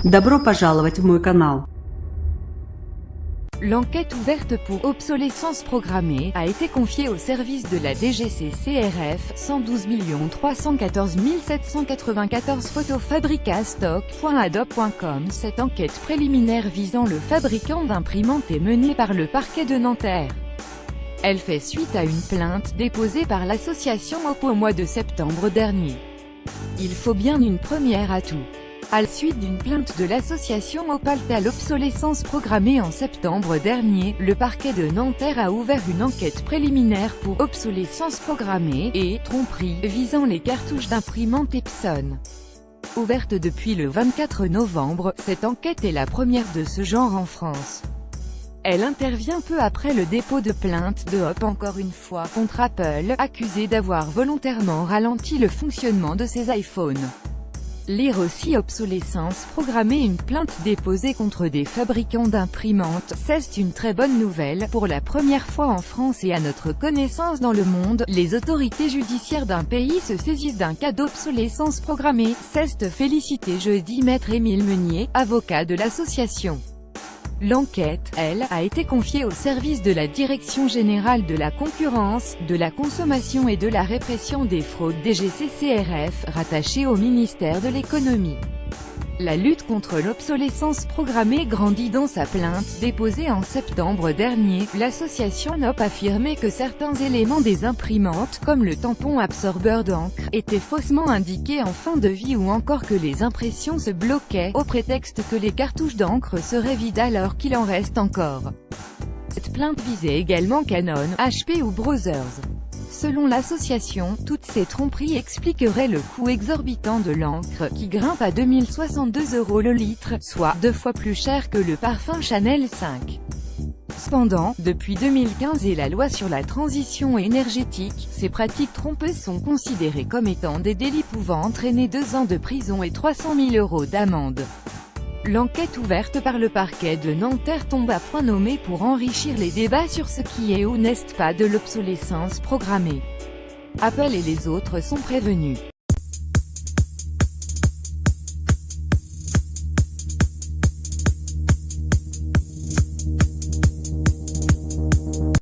Добро пожаловать в мой канал. L'enquête ouverte pour obsolescence programmée a été confiée au service de la DGCCRF. 112 314 794 photos fabriquées à stock.adobe.com. Cette enquête préliminaire visant le fabricant d'imprimantes est menée par le parquet de Nanterre. Elle fait suite à une plainte déposée par l'association OP au mois de septembre dernier. Il faut bien une première à tout. À la suite d'une plainte de l'association Opalte à l'obsolescence programmée en septembre dernier, le parquet de Nanterre a ouvert une enquête préliminaire pour obsolescence programmée et tromperie visant les cartouches d'imprimante Epson. Ouverte depuis le 24 novembre, cette enquête est la première de ce genre en France. Elle intervient peu après le dépôt de plainte de Hop encore une fois contre Apple, accusé d'avoir volontairement ralenti le fonctionnement de ses iPhones. Lire aussi obsolescence programmée. Une plainte déposée contre des fabricants d'imprimantes, c'est une très bonne nouvelle. Pour la première fois en France et à notre connaissance dans le monde, les autorités judiciaires d'un pays se saisissent d'un cas d'obsolescence programmée. C'est félicité jeudi Maître Émile Meunier, avocat de l'association. L'enquête, elle, a été confiée au service de la Direction générale de la concurrence, de la consommation et de la répression des fraudes DGCCRF, rattachée au ministère de l'économie. La lutte contre l'obsolescence programmée grandit. Dans sa plainte déposée en septembre dernier, l'association NOP affirmait que certains éléments des imprimantes, comme le tampon absorbeur d'encre, étaient faussement indiqués en fin de vie ou encore que les impressions se bloquaient, au prétexte que les cartouches d'encre seraient vides alors qu'il en reste encore. Cette plainte visait également Canon, HP ou Brothers. Selon l'association, toutes ces tromperies expliqueraient le coût exorbitant de l'encre, qui grimpe à 2062 € le litre, soit 2 fois plus cher que le parfum Chanel 5. Cependant, depuis 2015 et la loi sur la transition énergétique, ces pratiques trompeuses sont considérées comme étant des délits pouvant entraîner 2 ans de prison et 300 000 € d'amende. L'enquête ouverte par le parquet de Nanterre tombe à point nommé pour enrichir les débats sur ce qui est ou n'est pas de l'obsolescence programmée. Apple et les autres sont prévenus.